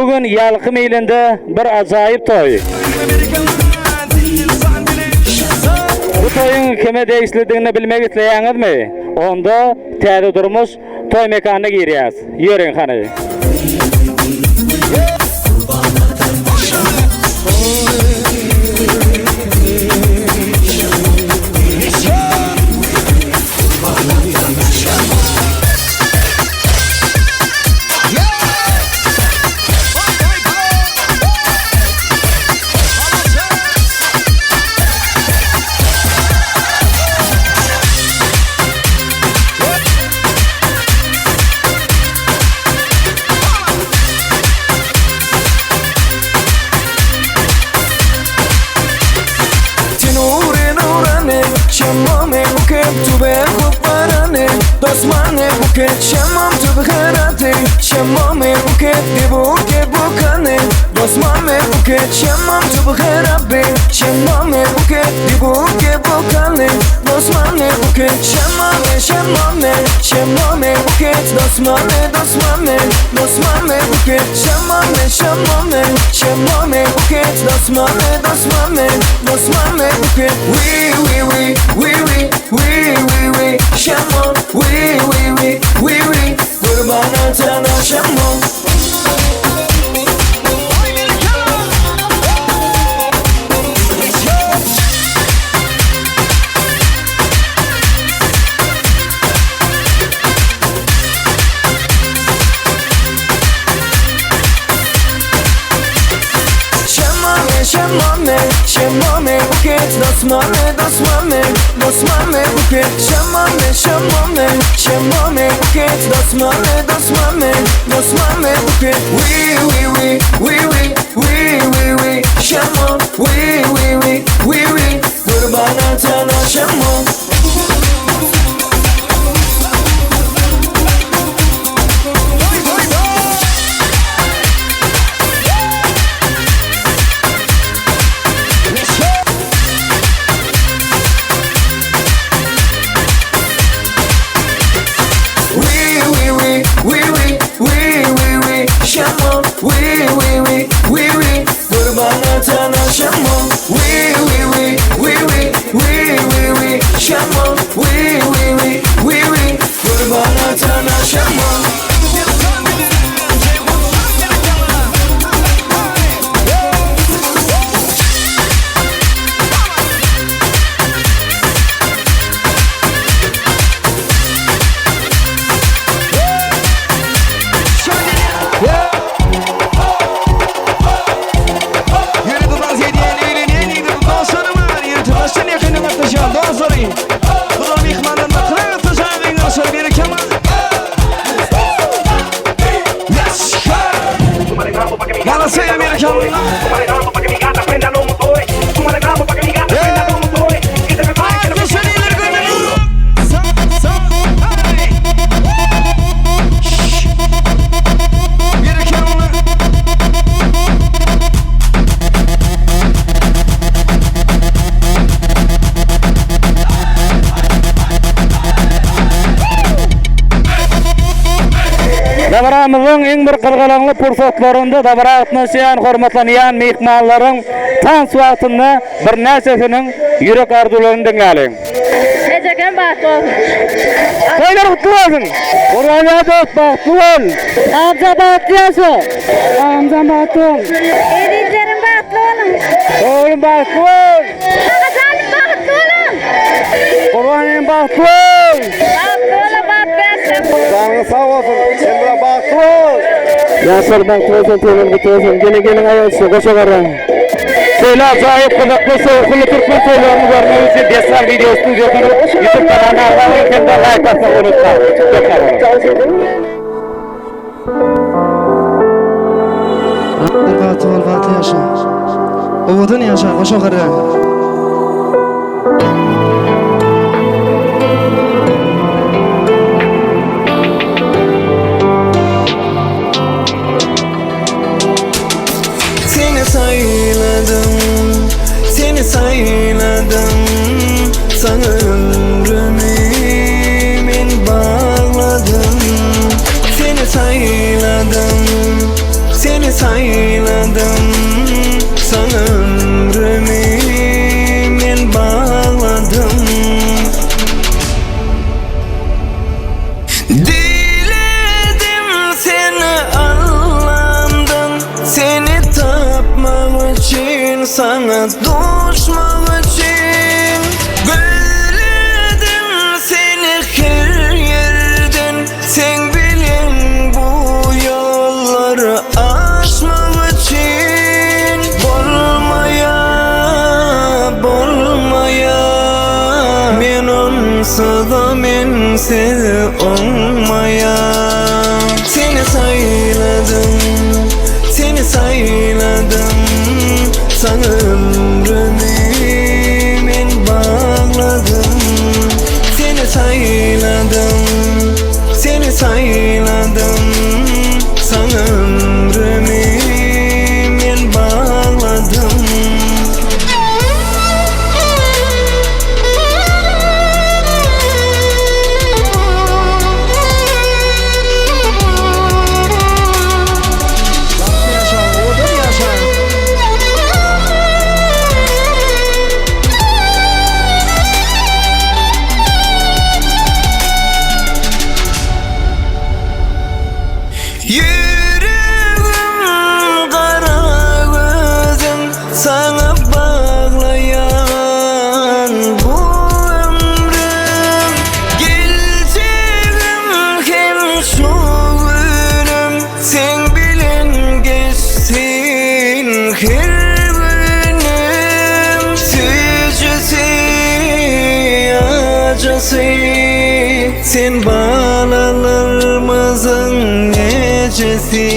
Bugün Yalkym ilinde bir ajaýyp toy. Bu toyun kime değiştirdiğini bilmek isteýäňizmi? Onda täze durmuş toy mekanyna girýäs. Ýöreň hany. Dostmane buket şamam tu bkharate şamame buket debuke bukane Dostmane buket şamam tu bkharabe şamame buket debuke bukane Dostmane buket şamame şamame şamame buket dostmane dostmane dostmane buket şamame şamame şamame buket dostmane dostmane dostmane buket we şamam we Gurbanyaz şamam Şamame buket dostmane dostmane dostmane buket şamame şamame şamame buket dostmane dostmane dostmane buket we şamam we Gurbanyaz şamam Dabaramyzyň iň bir gylgalanly pursatlarynda dabara atnaşýan hormatlanýan mehmanlaryň tans wagtyny bir näsesiniň ýürek arzularyny diňläliň. Ejegen bahtly bolsun. Haýdar gutly bolsun. Gurbanyaz bahtly bol. Agza bahtly bolsun. Amza bahtly bol. Editlerim bahtly bolun. Oğlum bahtly bol. Agazalim bahtly bolun. Gurbanyaz bahtly bol. Bahtly bolun, bahtly bolsun. Sağ sağ olsun. Sen bura bahtly bol. Yaşar bahtly bolsun, töwen gitsin. Gelin aýaşy, goşa garan. Şöyle acayip kızaklı soğuklu Türkmen soylarını görmek için DESSAN VIDEO STUDIO YouTube kanalına abone olmayı like atmayı unutmayın. Batı yaşa. Ovudun yaşa, goşa garan. Seni sayladım, sana ömrümü ben bağladım. Seni sayladım, olsa da men seni olmayam. Seni sayladım, seni sayladım. Sana ömrümü men bağladım. Seni sayladım, seni sayladım. Sana ömrümü men bağladım. Yüreğim kara gözüm sana bağlayan bu ömrüm. Geleceğim hem şu günüm sen bilen geçsin her günüm. Sücüsü acısı sen balalarımızın gecesi.